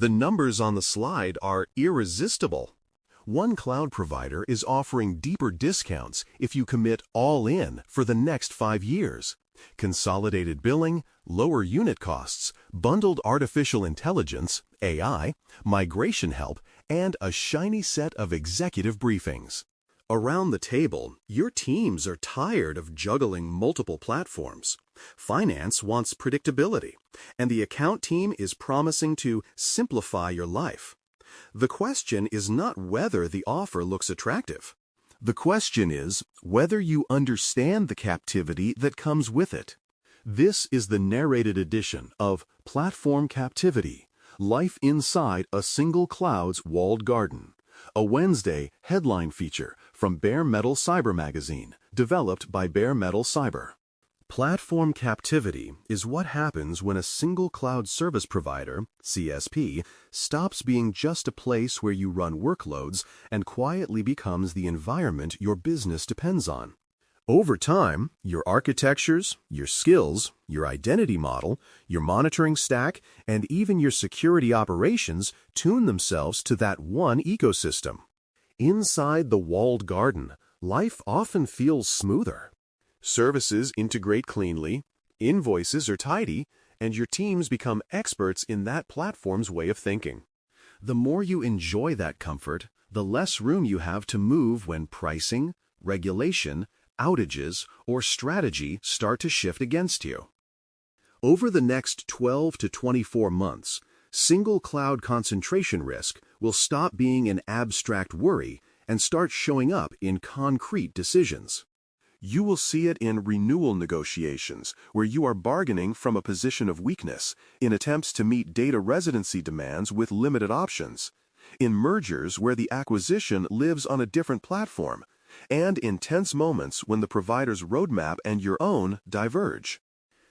The numbers on the slide are irresistible. One cloud provider is offering deeper discounts if you commit all in for the next 5 years. Consolidated billing, lower unit costs, bundled artificial intelligence, AI, migration help, and a shiny set of executive briefings. Around the table, your teams are tired of juggling multiple platforms. Finance wants predictability, and the account team is promising to simplify your life. The question is not whether the offer looks attractive. The question is whether you understand the captivity that comes with it. This is the narrated edition of Platform Captivity, Life Inside a Single Cloud's Walled Garden, a Wednesday headline feature from Bare Metal Cyber magazine, developed by Bare Metal Cyber. Platform captivity is what happens when a single cloud service provider, CSP, stops being just a place where you run workloads and quietly becomes the environment your business depends on. Over time, your architectures, your skills, your identity model, your monitoring stack, and even your security operations tune themselves to that one ecosystem. Inside the walled garden, life often feels smoother. Services integrate cleanly, invoices are tidy, and your teams become experts in that platform's way of thinking. The more you enjoy that comfort, the less room you have to move when pricing, regulation, outages, or strategy start to shift against you. Over the next 12 to 24 months, single cloud concentration risk will stop being an abstract worry and start showing up in concrete decisions. You will see it in renewal negotiations, where you are bargaining from a position of weakness in attempts to meet data residency demands with limited options, in mergers where the acquisition lives on a different platform, and in tense moments when the provider's roadmap and your own diverge.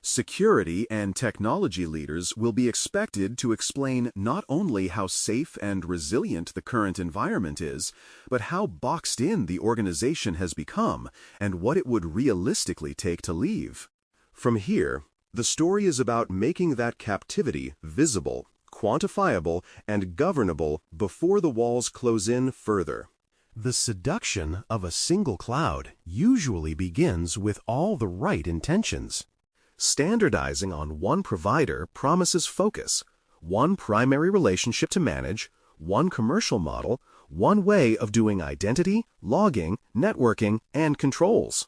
Security and technology leaders will be expected to explain not only how safe and resilient the current environment is, but how boxed in the organization has become and what it would realistically take to leave. From here, the story is about making that captivity visible, quantifiable, and governable before the walls close in further. The seduction of a single cloud usually begins with all the right intentions. Standardizing on one provider promises focus, one primary relationship to manage, one commercial model, one way of doing identity, logging, networking, and controls.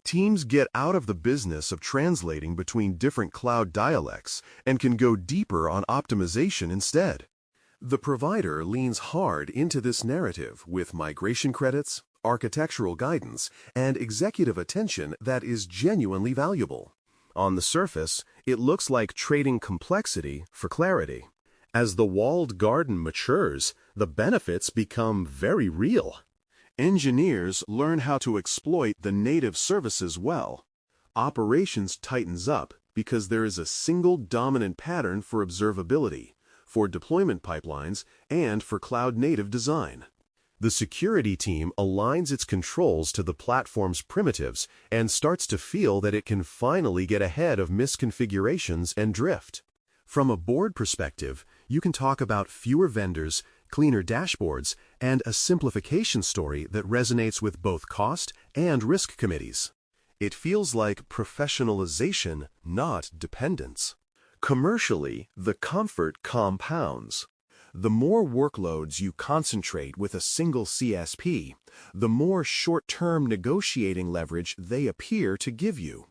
Teams get out of the business of translating between different cloud dialects and can go deeper on optimization instead. The provider leans hard into this narrative with migration credits, architectural guidance, and executive attention that is genuinely valuable. On the surface, it looks like trading complexity for clarity. As the walled garden matures, the benefits become very real. Engineers learn how to exploit the native services well. Operations tightens up because there is a single dominant pattern for observability, for deployment pipelines, and for cloud-native design. The security team aligns its controls to the platform's primitives and starts to feel that it can finally get ahead of misconfigurations and drift. From a board perspective, you can talk about fewer vendors, cleaner dashboards, and a simplification story that resonates with both cost and risk committees. It feels like professionalization, not dependence. Commercially, the comfort compounds. The more workloads you concentrate with a single CSP, the more short-term negotiating leverage they appear to give you.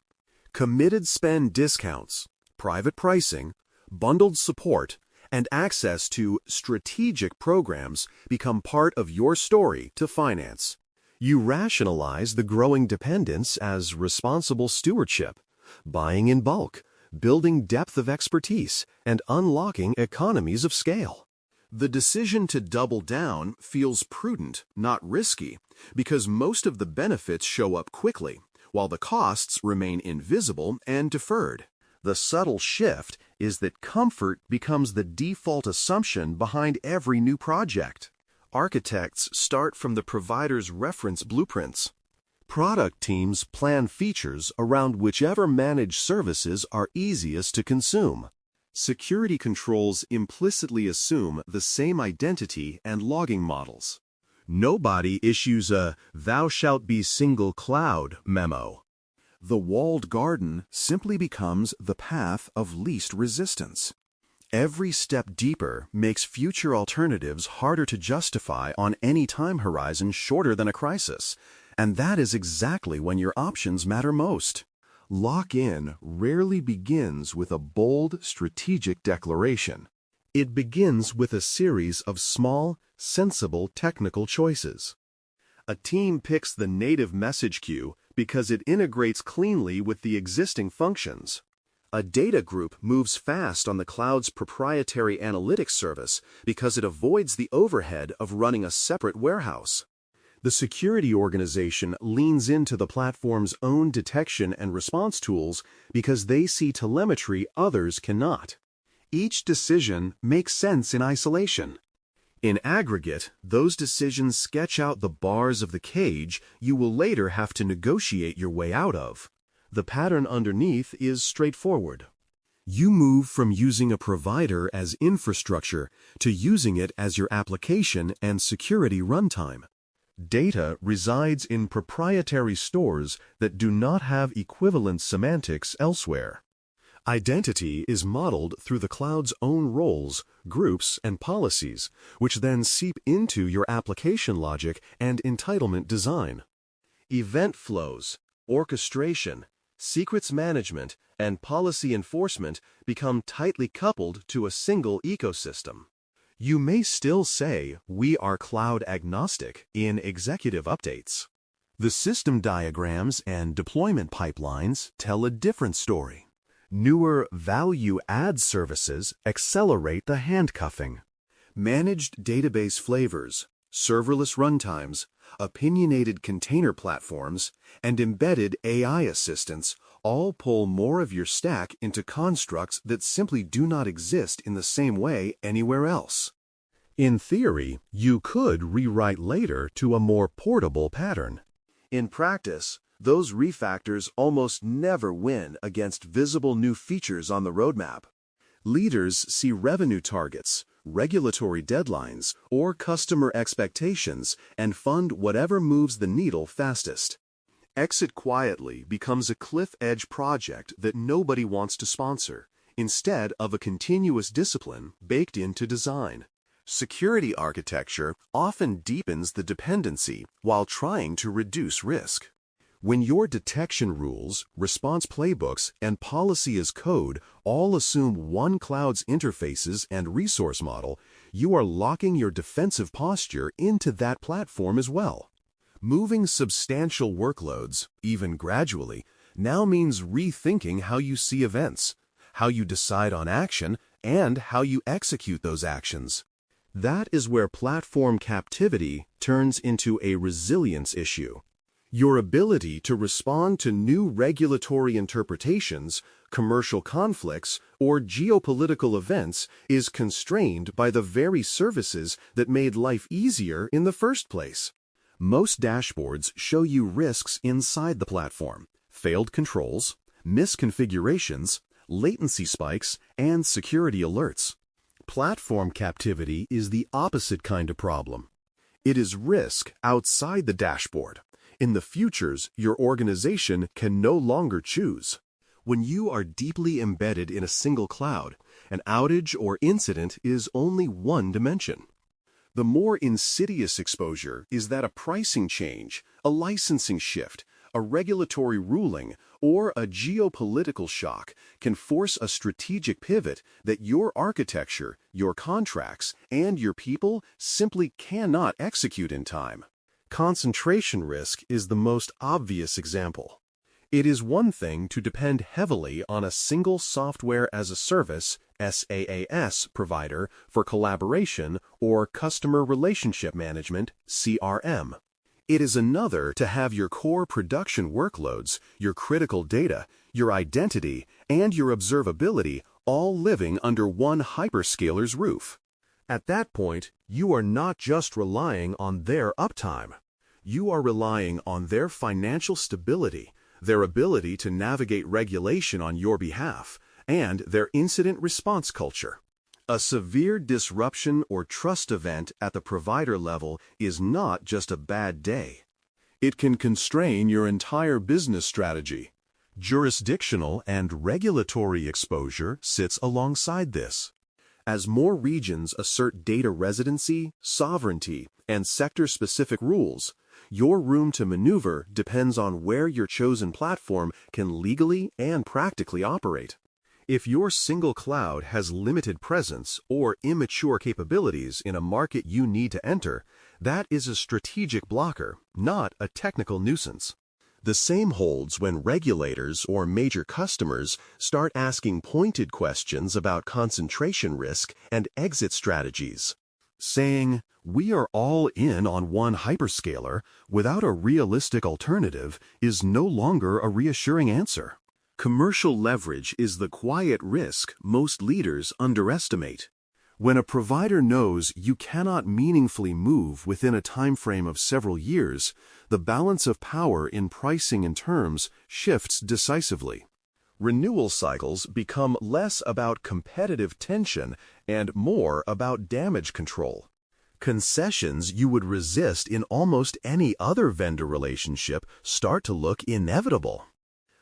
Committed spend discounts, private pricing, bundled support, and access to strategic programs become part of your story to finance. You rationalize the growing dependence as responsible stewardship, buying in bulk, building depth of expertise, and unlocking economies of scale. The decision to double down feels prudent, not risky, because most of the benefits show up quickly, while the costs remain invisible and deferred. The subtle shift is that comfort becomes the default assumption behind every new project. Architects start from the provider's reference blueprints. Product teams plan features around whichever managed services are easiest to consume. security controls implicitly assume the same identity and logging models. Nobody issues a "thou shalt be single cloud" memo. The walled garden simply becomes the path of least resistance. Every step deeper makes future alternatives harder to justify on any time horizon shorter than a crisis, and that is exactly when your options matter most. Lock-in rarely begins with a bold, strategic declaration. It begins with a series of small, sensible technical choices. A team picks the native message queue because it integrates cleanly with the existing functions. A data group moves fast on the cloud's proprietary analytics service because it avoids the overhead of running a separate warehouse. The security organization leans into the platform's own detection and response tools because they see telemetry others cannot. Each decision makes sense in isolation. In aggregate, those decisions sketch out the bars of the cage you will later have to negotiate your way out of. The pattern underneath is straightforward. You move from using a provider as infrastructure to using it as your application and security runtime. Data resides in proprietary stores that do not have equivalent semantics elsewhere. Identity is modeled through the cloud's own roles, groups, and policies, which then seep into your application logic and entitlement design. Event flows, orchestration, secrets management, and policy enforcement become tightly coupled to a single ecosystem. You may still say, "We are cloud agnostic" in executive updates. The system diagrams and deployment pipelines tell a different story. Newer value-add services accelerate the handcuffing. Managed database flavors, serverless runtimes, opinionated container platforms, and embedded AI assistants all pull more of your stack into constructs that simply do not exist in the same way anywhere else. In theory, you could rewrite later to a more portable pattern. In practice, those refactors almost never win against visible new features on the roadmap. Leaders see revenue targets, regulatory deadlines, or customer expectations and fund whatever moves the needle fastest. Exit quietly becomes a cliff-edge project that nobody wants to sponsor, instead of a continuous discipline baked into design. Security architecture often deepens the dependency while trying to reduce risk. When your detection rules, response playbooks, and policy as code all assume one cloud's interfaces and resource model, you are locking your defensive posture into that platform as well. Moving substantial workloads, even gradually, now means rethinking how you see events, how you decide on action, and how you execute those actions. That is where platform captivity turns into a resilience issue. Your ability to respond to new regulatory interpretations, commercial conflicts, or geopolitical events is constrained by the very services that made life easier in the first place. Most dashboards show you risks inside the platform, failed controls, misconfigurations, latency spikes, and security alerts. Platform captivity is the opposite kind of problem. It is risk outside the dashboard. In the futures, your organization can no longer choose. When you are deeply embedded in a single cloud, an outage or incident is only one dimension. The more insidious exposure is that a pricing change, a licensing shift, a regulatory ruling, or a geopolitical shock can force a strategic pivot that your architecture, your contracts, and your people simply cannot execute in time. Concentration risk is the most obvious example. It is one thing to depend heavily on a single software as a service (SaaS) provider for collaboration or customer relationship management (CRM). It is another to have your core production workloads, your critical data, your identity, and your observability all living under one hyperscaler's roof. At that point, you are not just relying on their uptime. You are relying on their financial stability, their ability to navigate regulation on your behalf, and their incident response culture. A severe disruption or trust event at the provider level is not just a bad day. It can constrain your entire business strategy. Jurisdictional and regulatory exposure sits alongside this. As more regions assert data residency, sovereignty, and sector-specific rules, your room to maneuver depends on where your chosen platform can legally and practically operate. If your single cloud has limited presence or immature capabilities in a market you need to enter, that is a strategic blocker, not a technical nuisance. The same holds when regulators or major customers start asking pointed questions about concentration risk and exit strategies. Saying, "We are all in on one hyperscaler without a realistic alternative," is no longer a reassuring answer. Commercial leverage is the quiet risk most leaders underestimate. When a provider knows you cannot meaningfully move within a time frame of several years, the balance of power in pricing and terms shifts decisively. Renewal cycles become less about competitive tension and more about damage control. Concessions you would resist in almost any other vendor relationship start to look inevitable.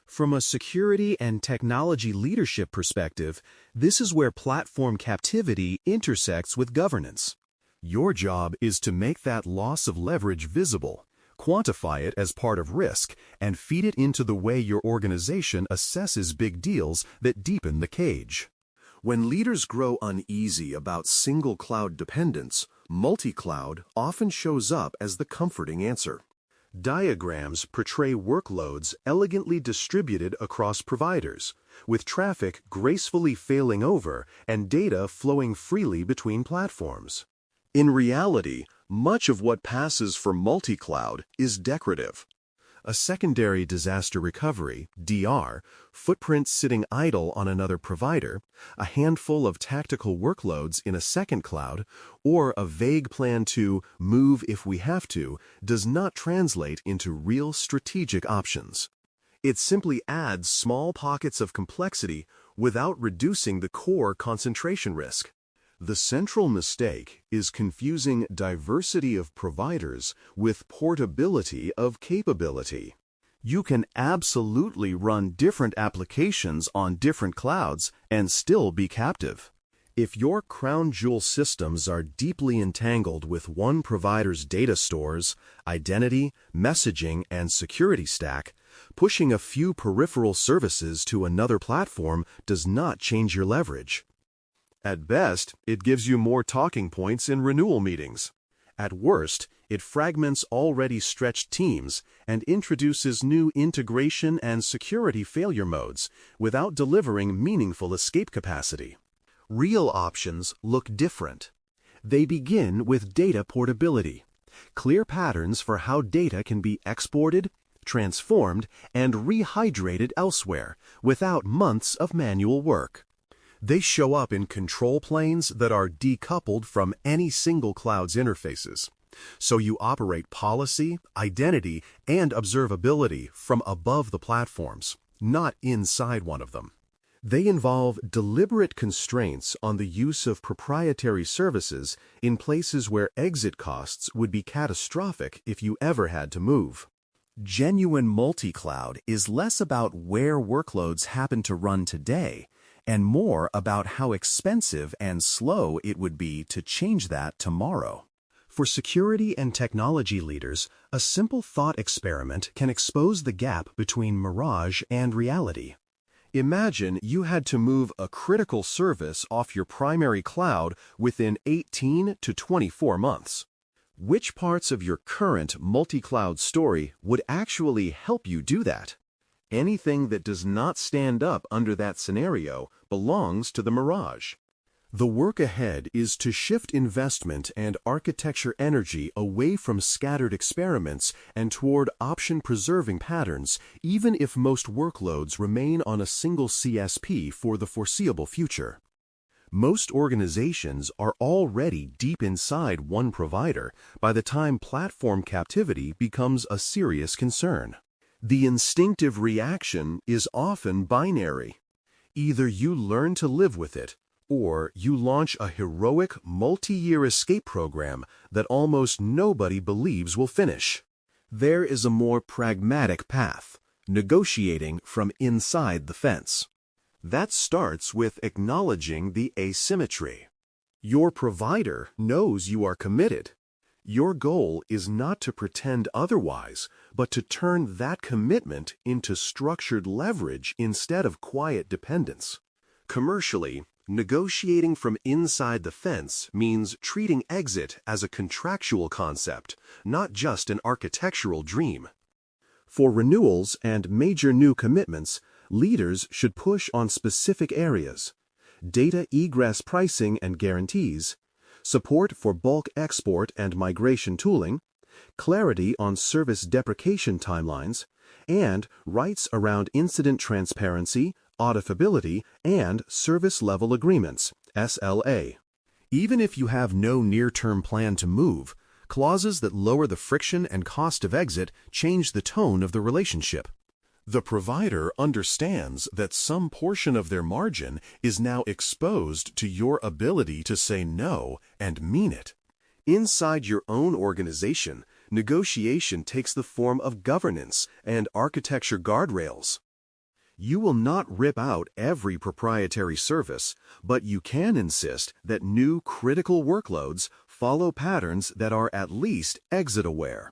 From a security and technology leadership perspective, this is where platform captivity intersects with governance. Your job is to make that loss of leverage visible, quantify it as part of risk, and feed it into the way your organization assesses big deals that deepen the cage. When leaders grow uneasy about single cloud dependence, multi-cloud often shows up as the comforting answer. Diagrams portray workloads elegantly distributed across providers, with traffic gracefully failing over and data flowing freely between platforms. In reality, much of what passes for multi-cloud is decorative. A secondary disaster recovery, DR, footprint sitting idle on another provider, a handful of tactical workloads in a second cloud, or a vague plan to move if we have to, does not translate into real strategic options. It simply adds small pockets of complexity without reducing the core concentration risk. The central mistake is confusing diversity of providers with portability of capability. You can absolutely run different applications on different clouds and still be captive. If your crown jewel systems are deeply entangled with one provider's data stores, identity, messaging, and security stack, pushing a few peripheral services to another platform does not change your leverage. At best, it gives you more talking points in renewal meetings. At worst, it fragments already stretched teams and introduces new integration and security failure modes without delivering meaningful escape capacity. Real options look different. They begin with data portability, clear patterns for how data can be exported, transformed, and rehydrated elsewhere without months of manual work. They show up in control planes that are decoupled from any single cloud's interfaces. So you operate policy, identity, and observability from above the platforms, not inside one of them. They involve deliberate constraints on the use of proprietary services in places where exit costs would be catastrophic if you ever had to move. Genuine multi-cloud is less about where workloads happen to run today and more about how expensive and slow it would be to change that tomorrow. For security and technology leaders, a simple thought experiment can expose the gap between mirage and reality. Imagine you had to move a critical service off your primary cloud within 18 to 24 months. Which parts of your current multi-cloud story would actually help you do that? Anything that does not stand up under that scenario belongs to the mirage. The work ahead is to shift investment and architecture energy away from scattered experiments and toward option-preserving patterns, even if most workloads remain on a single CSP for the foreseeable future. Most organizations are already deep inside one provider by the time platform captivity becomes a serious concern. The instinctive reaction is often binary. Either you learn to live with it, or you launch a heroic multi-year escape program that almost nobody believes will finish. There is a more pragmatic path, negotiating from inside the fence. That starts with acknowledging the asymmetry. Your provider knows you are committed. Your goal is not to pretend otherwise, but to turn that commitment into structured leverage instead of quiet dependence. Commercially, negotiating from inside the fence means treating exit as a contractual concept, not just an architectural dream. For renewals and major new commitments, leaders should push on specific areas: data egress pricing and guarantees, support for bulk export and migration tooling, clarity on service deprecation timelines, and rights around incident transparency, auditability, and service-level agreements, SLA. Even if you have no near-term plan to move, clauses that lower the friction and cost of exit change the tone of the relationship. The provider understands that some portion of their margin is now exposed to your ability to say no and mean it. Inside your own organization, negotiation takes the form of governance and architecture guardrails. You will not rip out every proprietary service, but you can insist that new critical workloads follow patterns that are at least exit-aware.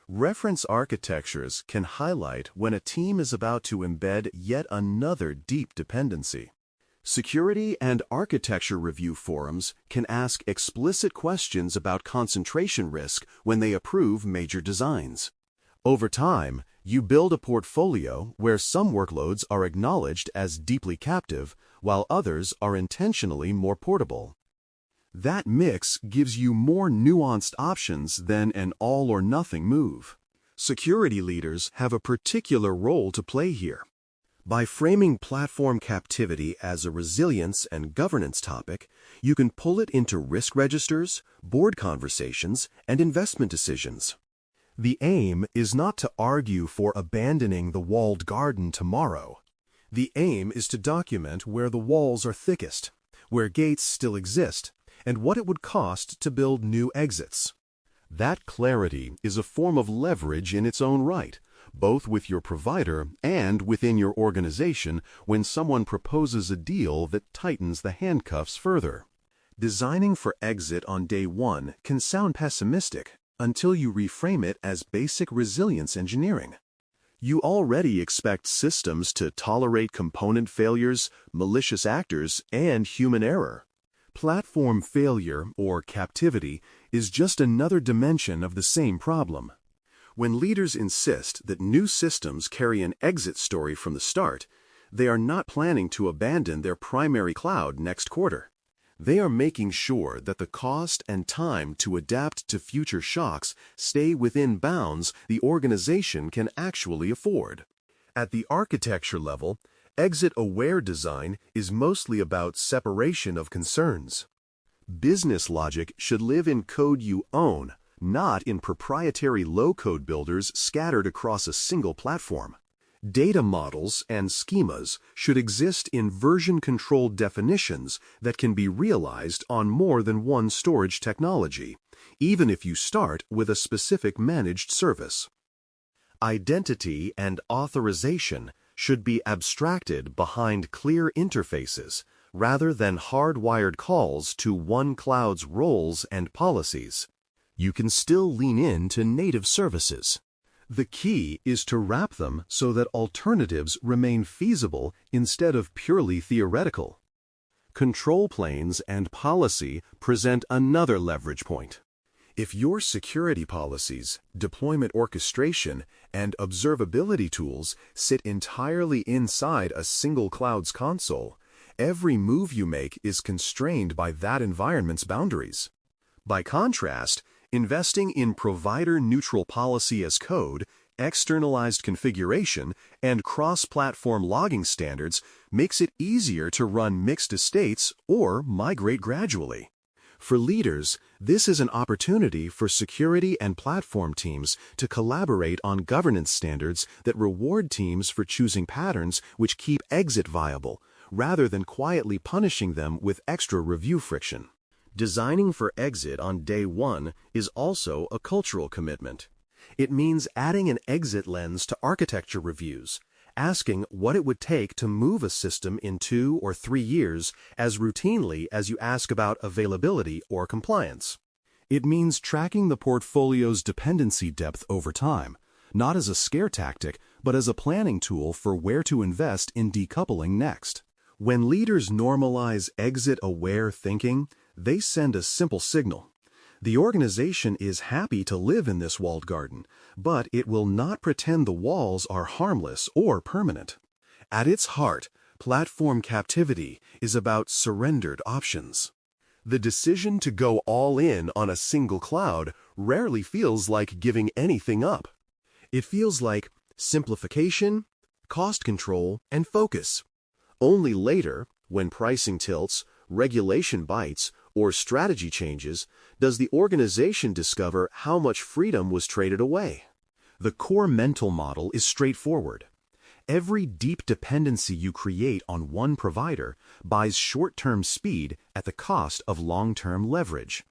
Reference architectures can highlight when a team is about to embed yet another deep dependency. Security and architecture review forums can ask explicit questions about concentration risk when they approve major designs. Over time, you build a portfolio where some workloads are acknowledged as deeply captive, while others are intentionally more portable. That mix gives you more nuanced options than an all-or-nothing move. Security leaders have a particular role to play here. By framing platform captivity as a resilience and governance topic, you can pull it into risk registers, board conversations, and investment decisions. The aim is not to argue for abandoning the walled garden tomorrow. The aim is to document where the walls are thickest, where gates still exist, and what it would cost to build new exits. That clarity is a form of leverage in its own right, both with your provider and within your organization when someone proposes a deal that tightens the handcuffs further. Designing for exit on day one can sound pessimistic until you reframe it as basic resilience engineering. You already expect systems to tolerate component failures, malicious actors, and human error. Platform failure, or captivity, is just another dimension of the same problem. When leaders insist that new systems carry an exit story from the start, they are not planning to abandon their primary cloud next quarter. They are making sure that the cost and time to adapt to future shocks stay within bounds the organization can actually afford. At the architecture level, exit-aware design is mostly about separation of concerns. Business logic should live in code you own, not in proprietary low-code builders scattered across a single platform. Data models and schemas should exist in version-controlled definitions that can be realized on more than one storage technology, even if you start with a specific managed service. Identity and authorization should be abstracted behind clear interfaces rather than hardwired calls to one cloud's roles and policies. You can still lean into native services. The key is to wrap them so that alternatives remain feasible instead of purely theoretical. Control planes and policy present another leverage point. If your security policies, deployment orchestration, and observability tools sit entirely inside a single cloud's console, every move you make is constrained by that environment's boundaries. By contrast, investing in provider-neutral policy as code, externalized configuration, and cross-platform logging standards makes it easier to run mixed estates or migrate gradually. For leaders, this is an opportunity for security and platform teams to collaborate on governance standards that reward teams for choosing patterns which keep exit viable, rather than quietly punishing them with extra review friction. Designing for exit on day one is also a cultural commitment. It means adding an exit lens to architecture reviews, asking what it would take to move a system in 2 or 3 years as routinely as you ask about availability or compliance. It means tracking the portfolio's dependency depth over time, not as a scare tactic, but as a planning tool for where to invest in decoupling next. When leaders normalize exit-aware thinking, they send a simple signal. The organization is happy to live in this walled garden, but it will not pretend the walls are harmless or permanent. At its heart, platform captivity is about surrendered options. The decision to go all in on a single cloud rarely feels like giving anything up. It feels like simplification, cost control, and focus. Only later, when pricing tilts, regulation bites, or strategy changes, does the organization discover how much freedom was traded away. The core mental model is straightforward. Every deep dependency you create on one provider buys short-term speed at the cost of long-term leverage.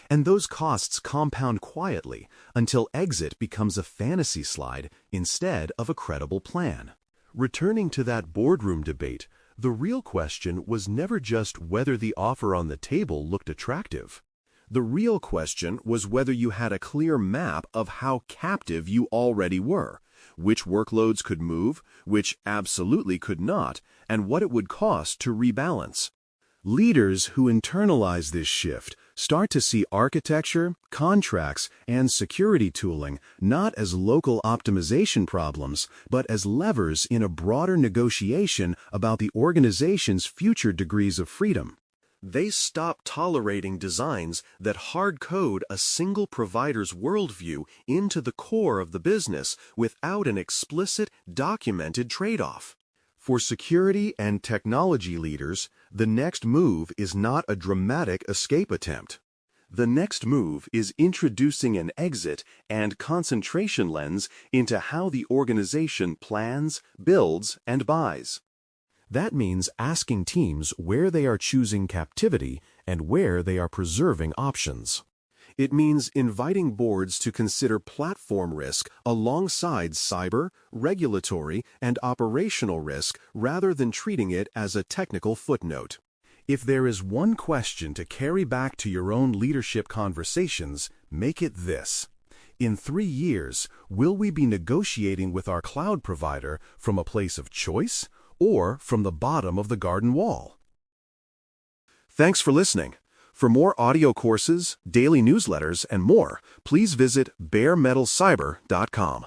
And those costs compound quietly until exit becomes a fantasy slide instead of a credible plan. Returning to that boardroom debate, the real question was never just whether the offer on the table looked attractive. The real question was whether you had a clear map of how captive you already were, which workloads could move, which absolutely could not, and what it would cost to rebalance. Leaders who internalize this shift start to see architecture, contracts, and security tooling not as local optimization problems, but as levers in a broader negotiation about the organization's future degrees of freedom. They stop tolerating designs that hard-code a single provider's worldview into the core of the business without an explicit, documented trade-off. For security and technology leaders, the next move is not a dramatic escape attempt. The next move is introducing an exit and concentration lens into how the organization plans, builds, and buys. That means asking teams where they are choosing captivity and where they are preserving options. It means inviting boards to consider platform risk alongside cyber, regulatory, and operational risk rather than treating it as a technical footnote. If there is one question to carry back to your own leadership conversations, make it this. In 3 years, will we be negotiating with our cloud provider from a place of choice or from the bottom of the garden wall? Thanks for listening. For more audio courses, daily newsletters, and more, please visit baremetalcyber.com.